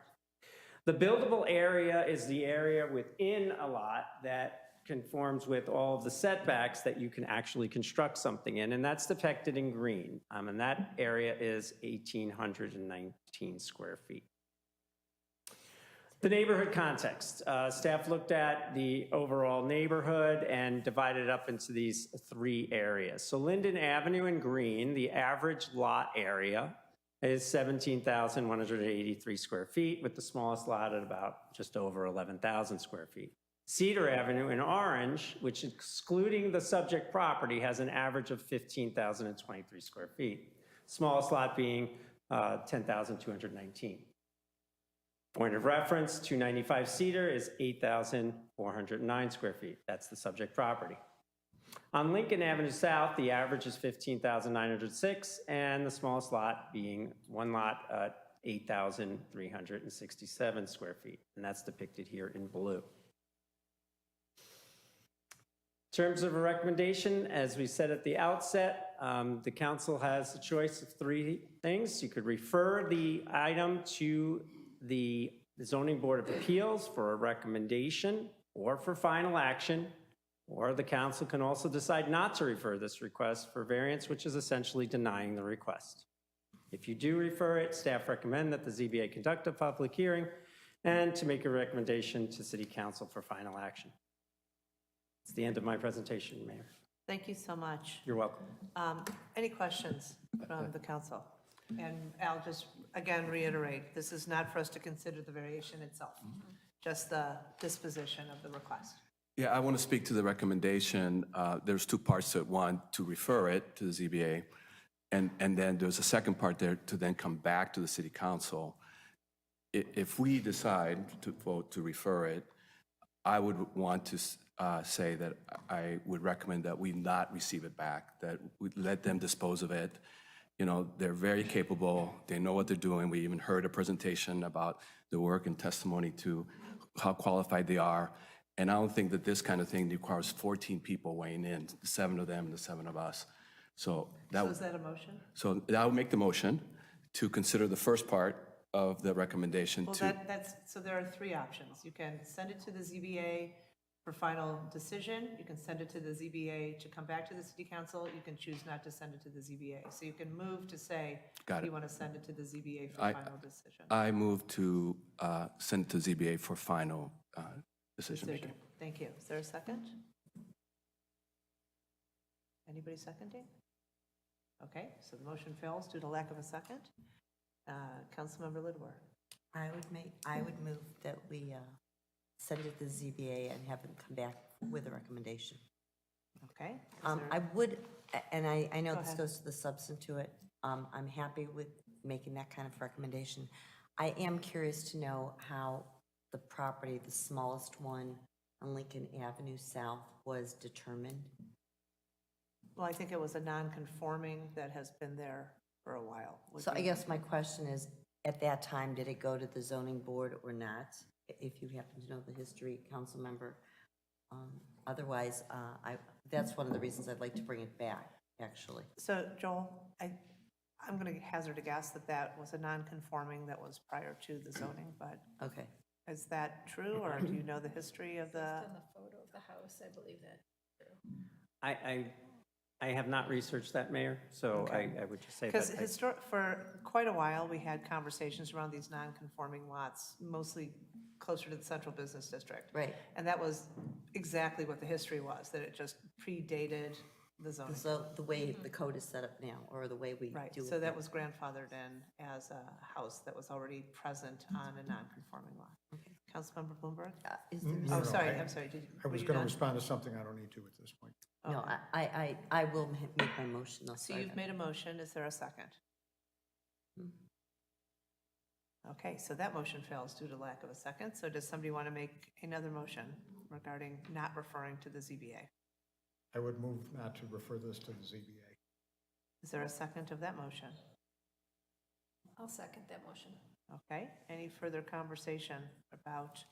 The buildable area is the area within a lot that conforms with all of the setbacks that you can actually construct something in, and that's depicted in green. And that area is 1,819 square feet. The neighborhood context. Staff looked at the overall neighborhood and divided it up into these three areas. So Linden Avenue in green, the average lot area is 17,183 square feet, with the smallest lot at about just over 11,000 square feet. Cedar Avenue in orange, which excluding the subject property, has an average of 15,023 square feet. Smallest lot being 10,219. Point of reference, 295 Cedar is 8,409 square feet. That's the subject property. On Lincoln Avenue South, the average is 15,906, and the smallest lot being one lot at 8,367 square feet, and that's depicted here in blue. In terms of a recommendation, as we said at the outset, the council has a choice of three things. You could refer the item to the Zoning Board of Appeals for a recommendation or for final action, or the council can also decide not to refer this request for variance, which is essentially denying the request. If you do refer it, staff recommend that the ZBA conduct a public hearing and to make a recommendation to City Council for final action. It's the end of my presentation, Mayor. Thank you so much. You're welcome. Any questions from the council? And I'll just, again, reiterate, this is not for us to consider the variation itself, just the disposition of the request. Yeah, I want to speak to the recommendation. There's two parts to it. One, to refer it to the ZBA, and then there's a second part there to then come back to the City Council. If we decide to vote to refer it, I would want to say that I would recommend that we not receive it back, that we let them dispose of it. You know, they're very capable. They know what they're doing. We even heard a presentation about the work and testimony to how qualified they are. And I don't think that this kind of thing requires 14 people weighing in, the 7 of them and the 7 of us. So is that a motion? So I would make the motion to consider the first part of the recommendation Well, to. so there are three options. You can send it to the ZBA for final decision. You can send it to the ZBA to come back to the City Council. You can choose not to send it to the ZBA. So you can move to say you want to send it to the ZBA for final decision. I move to send it to ZBA for final decision making. Thank you. Is there a second? Anybody seconding? Okay, so the motion fails due to lack of a second. Councilmember Lidwar. I would move that we send it to the ZBA and have them come back with a recommendation. Okay. I would, and I know Go this ahead. goes to the substance to it. I'm happy with making that kind of recommendation. I am curious to know how the property, the smallest one on Lincoln Avenue South, was determined. Well, I think it was a non-conforming that has been there for a while. So I guess my question is, at that time, did it go to the zoning board or not? If you happen to know the history, council member. Otherwise, that's one of the reasons I'd like to bring it back, actually. So Joel, I'm going to hazard a guess that that was a non-conforming that was prior to the zoning, but Okay. is that true, or do you know the history of the? On the photo of the house, I believe that I have not researched that, Mayor, so I would just say that. Because for quite a while, we had conversations around these non-conforming lots, mostly closer to the central business district. Right. And that was exactly what the history was, that it just predated the zoning. So the way the code is set up now, or the way we Right, do it. so that was grandfathered in as a house that was already present on a non-conforming lot. Councilmember Bloomberg? Is there? Oh, sorry, I'm sorry. Did I were was you going to done? respond to something I don't need to at this point. No, I will make my motion. I'll So start you've it. made a motion, is there a second? Okay, so that motion fails due to lack of a second. So does somebody want to make another motion regarding not referring to the ZBA? I would move not to refer this to the ZBA. Is there a second of that motion? I'll second that motion. Okay, any further conversation about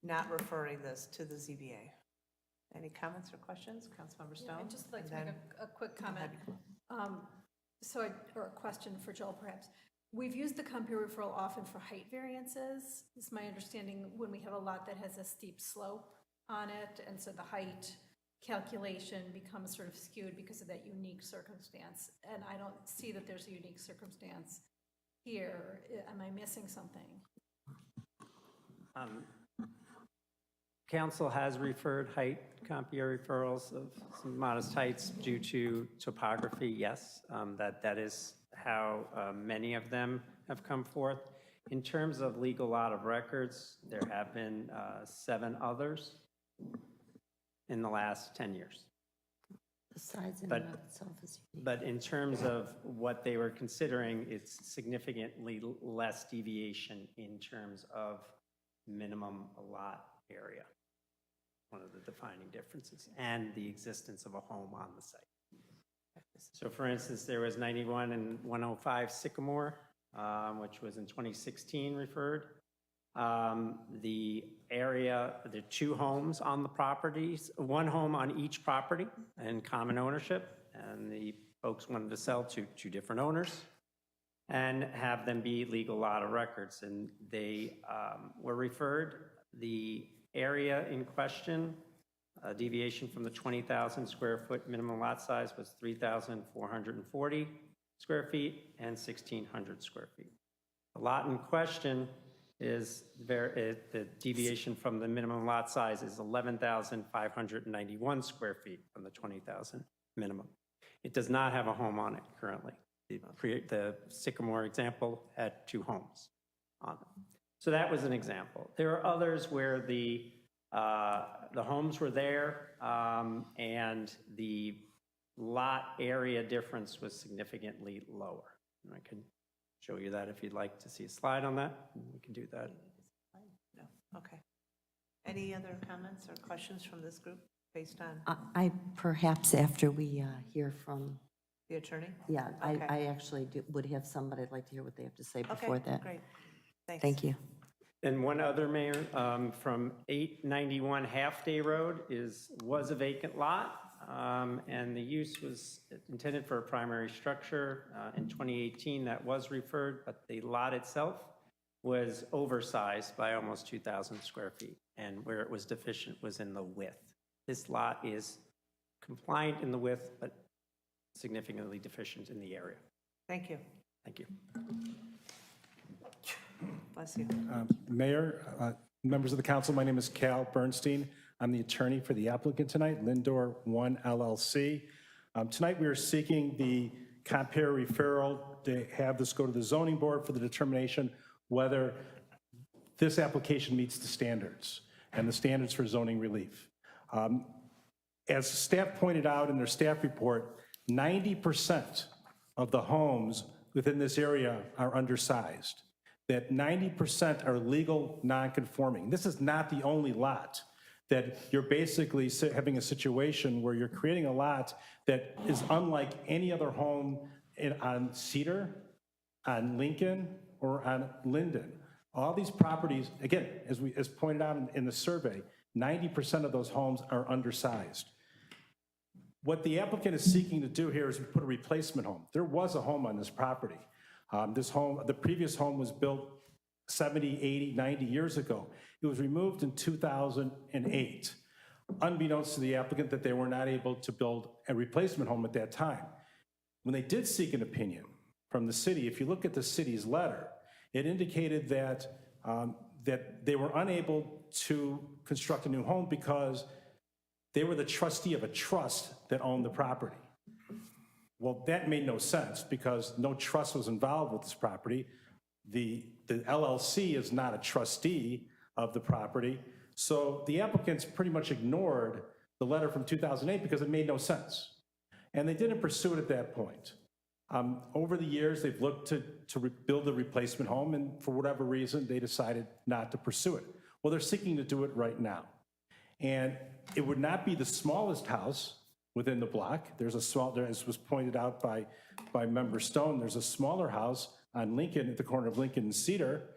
not referring this to the ZBA? Any comments or questions? Councilmember Stone? I'd just like And to make then- a quick comment. Or a question for Joel, perhaps. We've used the Compere referral often for height variances. It's my understanding when we have a lot that has a steep slope on it, and so the height calculation becomes sort of skewed because of that unique circumstance. And I don't see that there's a unique circumstance here. Am I missing something? Council has referred height Compere referrals of some modest heights due to topography, yes. That is how many of them have come forth. In terms of legal lot of records, there have been 7 others in the last 10 years. The size in But- and of itself is unique. But in terms of what they were considering, it's significantly less deviation in terms of minimum lot area. One of the defining differences, and the existence of a home on the site. So for instance, there was 91 and 105 Sycamore, which was in 2016 referred. The area, there are 2 homes on the properties, 1 home on each property and common ownership, and the folks wanted to sell to 2 different owners and have them be legal lot of records, and they were referred. The area in question, deviation from the 20,000 square foot minimum lot size, was 3,440 square feet and 1,600 square feet. The lot in question is, the deviation from the minimum lot size is 11,591 square feet from the 20,000 minimum. It does not have a home on it currently. The Sycamore example had 2 homes on them. So that was an example. There are others where the homes were there, and the lot area difference was significantly lower. And I can show you that if you'd like to see a slide on that. We can do that. No, okay. Any other comments or questions from this group based on I perhaps after we hear from, the attorney? yeah, Okay. I actually would have some, but I'd like to hear what they have to say before Okay, that. great. Thanks. Thank you. And one other, Mayor, from 891 Half-Day Road was a vacant lot, and the use was intended for a primary structure. In 2018, that was referred, but the lot itself was oversized by almost 2,000 square feet, and where it was deficient was in the width. This lot is compliant in the width, but significantly deficient in the area. Thank you. Thank you. Bless you. Mayor, members of the council, my name is Cal Bernstein. I'm the attorney for the applicant tonight, Lindor 1 LLC. Tonight, we are seeking the Compere referral to have this go to the zoning board for the determination whether this application meets the standards and the standards for zoning relief. As staff pointed out in their staff report, 90% of the homes within this area are undersized, that 90% are legal non-conforming. This is not the only lot that you're basically having a situation where you're creating a lot that is unlike any other home on Cedar, on Lincoln, or on Linden. All these properties, again, as pointed out in the survey, 90% of those homes are undersized. What the applicant is seeking to do here is put a replacement home. There was a home on this property. The previous home was built 70, 80, 90 years ago. It was removed in 2008. unbeknownst to the applicant, that they were not able to build a replacement home at that time. When they did seek an opinion from the city, if you look at the city's letter, it indicated that, that they were unable to construct a new home because they were the trustee of a trust that owned the property. Well, that made no sense because no trust was involved with this property. The LLC is not a trustee of the property. So the applicants pretty much ignored the letter from 2008 because it made no sense. And they didn't pursue it at that point. Over the years, they've looked to build a replacement home, and for whatever reason, they decided not to pursue it. Well, they're seeking to do it right now. And it would not be the smallest house within the block. There's a small, as was pointed out by Member Stone, there's a smaller house on Lincoln, at the corner of Lincoln and Cedar.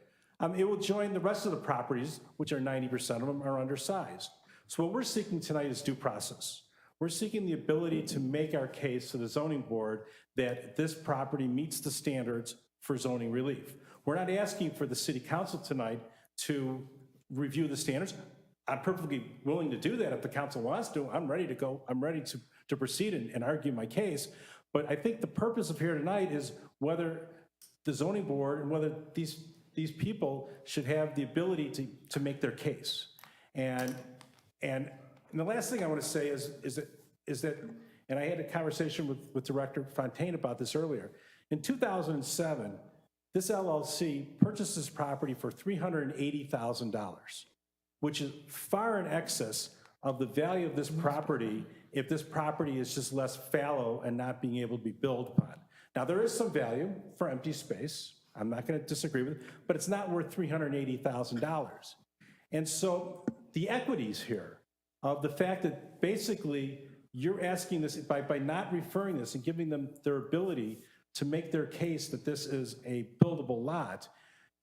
It will join the rest of the properties, which are 90% of them are undersized. So what we're seeking tonight is due process. We're seeking the ability to make our case to the zoning board that this property meets the standards for zoning relief. We're not asking for the city council tonight to review the standards. I'm perfectly willing to do that if the council wants to. I'm ready to go. I'm ready to proceed and argue my case. But I think the purpose of here tonight is whether the zoning board and whether these people should have the ability to make their case. And the last thing I want to say is that, and I had a conversation with Director Fontaine about this earlier. In 2007, this LLC purchased this property for $380,000, which is far in excess of the value of this property if this property is just less fallow and not being able to be built upon. Now, there is some value for empty space. I'm not going to disagree with it, but it's not worth $380,000. And so the equities here of the fact that basically you're asking this, by not referring this and giving them their ability to make their case that this is a buildable lot,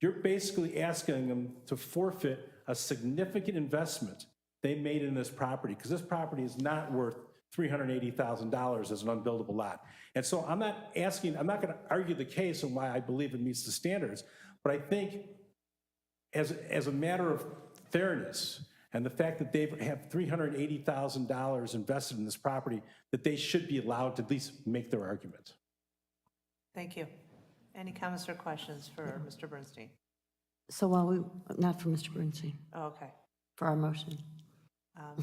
you're basically asking them to forfeit a significant investment they made in this property, because this property is not worth $380,000 as an unbuildable lot. And so I'm not going to argue the case on why I believe it meets the standards, but I think as a matter of fairness and the fact that they have $380,000 invested in this property, that they should be allowed to at least make their argument. Thank you. Any comments or questions for Mr. Bernstein? So not for Mr. Bernstein, Oh, okay. for our motion.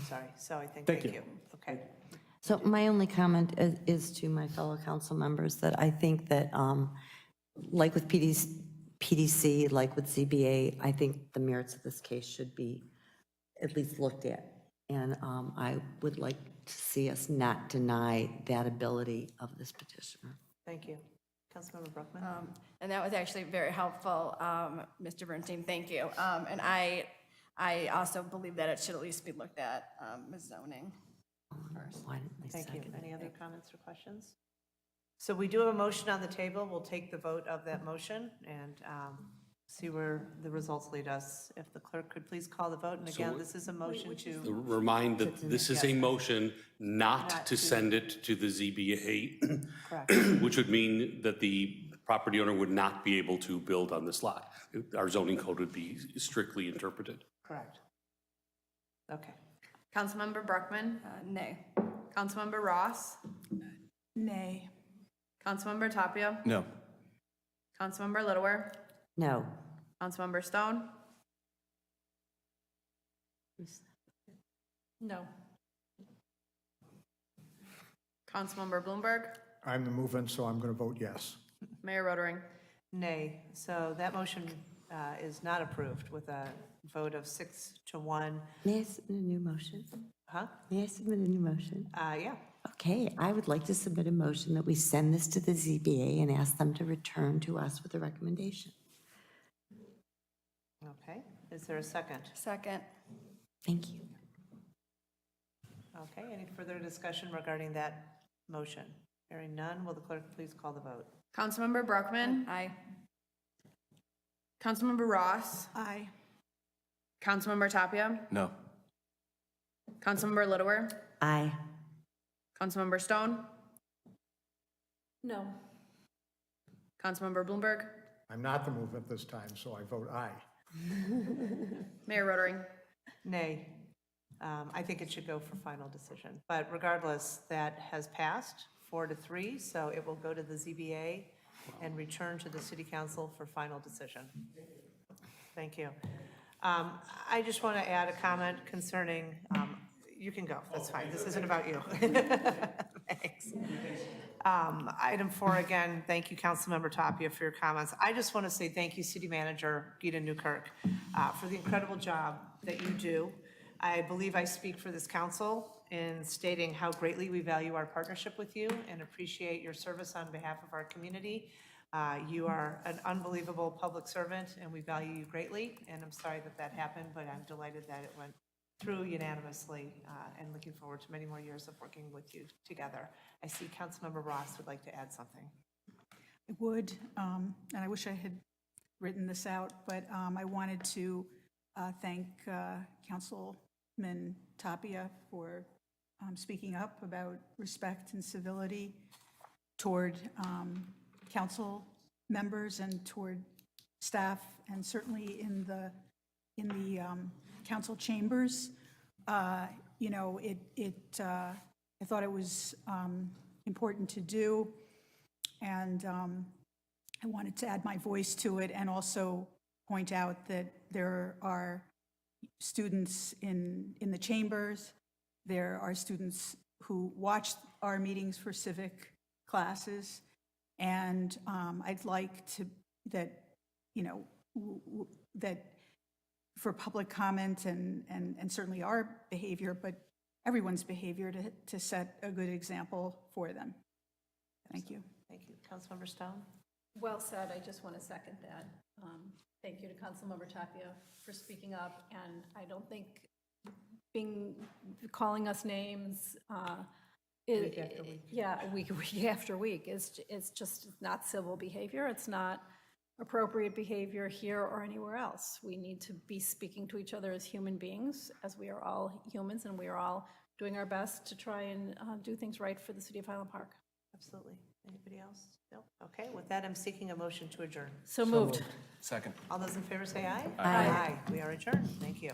Sorry. So I think, Thank thank you. you. Okay. So my only comment is to my fellow council members that I think that, like with PDC, like with ZBA, I think the merits of this case should be at least looked at. And I would like to see us not deny that ability of this petitioner. Thank you. Councilmember Brookman? And that was actually very helpful, Mr. Bernstein, thank you. And I also believe that it should at least be looked at with zoning first. Why didn't they Thank you. second it? Any other comments or questions? So we do have a motion on the table. We'll take the vote of that motion and see where the results lead us. If the clerk could please call the vote. And again, this is a motion to, Remind that this is a motion not to send it to the ZBA, correct. which would mean that the property owner would not be able to build on this lot. Our zoning code would be strictly interpreted. Correct. Okay. Councilmember Brookman? Nay. Councilmember Ross? Nay. Councilmember Tapia? No. Councilmember Littlewer? No. Councilmember Stone? No. Councilmember Bloomberg? I'm the move-in, so I'm going to vote yes. Mayor Rotering? Nay. So that motion is not approved with a vote of 6-1. May I submit a new motion? Huh? May I submit a new motion? Yeah. Okay, I would like to submit a motion that we send this to the ZBA and ask them to return to us with a recommendation. Okay. Is there a second? Second. Thank you. Okay. Any further discussion regarding that motion? Hearing none, will the clerk please call the vote? Councilmember Brookman? Aye. Councilmember Ross? Aye. Councilmember Tapia? No. Councilmember Littlewer? Aye. Councilmember Stone? No. Councilmember Bloomberg? I'm not the move-in this time, so I vote aye. Mayor Rotering? Nay. I think it should go for final decision. But regardless, that has passed 4-3, so it will go to the ZBA and return to the city council for final decision. Thank you. I just want to add a comment concerning, you can go, that's fine, this isn't about you. Thanks. Item 4, again, thank you, Councilmember Tapia, for your comments. I just want to say thank you, City Manager Gita Newkirk, for the incredible job that you do. I believe I speak for this council in stating how greatly we value our partnership with you and appreciate your service on behalf of our community. You are an unbelievable public servant, and we value you greatly, and I'm sorry that that happened, but I'm delighted that it went through unanimously, and looking forward to many more years of working with you together. I see Councilmember Ross would like to add something. I would, and I wish I had written this out, but I wanted to thank Councilman Tapia for speaking up about respect and civility toward council members and toward staff, and certainly in the council chambers. You know, I thought it was important to do, and I wanted to add my voice to it and also point out that there are students in the chambers, there are students who watch our meetings for civic classes, and I'd like to, that, you know, that for public comment and certainly our behavior, but everyone's behavior to set a good example for them. Thank you. Thank you. Councilmember Stone? Well said, I just want to second that. Thank you to Councilmember Tapia for speaking up, and I don't think calling us names Week after week. Yeah, week after week it's just not civil behavior. It's not appropriate behavior here or anywhere else. We need to be speaking to each other as human beings, as we are all humans, and we are all doing our best to try and do things right for the city of Highland Park. Absolutely. Anybody else? No? Okay, with that, I'm seeking a motion to adjourn. So moved. Second. All those in favor say aye. Aye. We are adjourned. Thank you.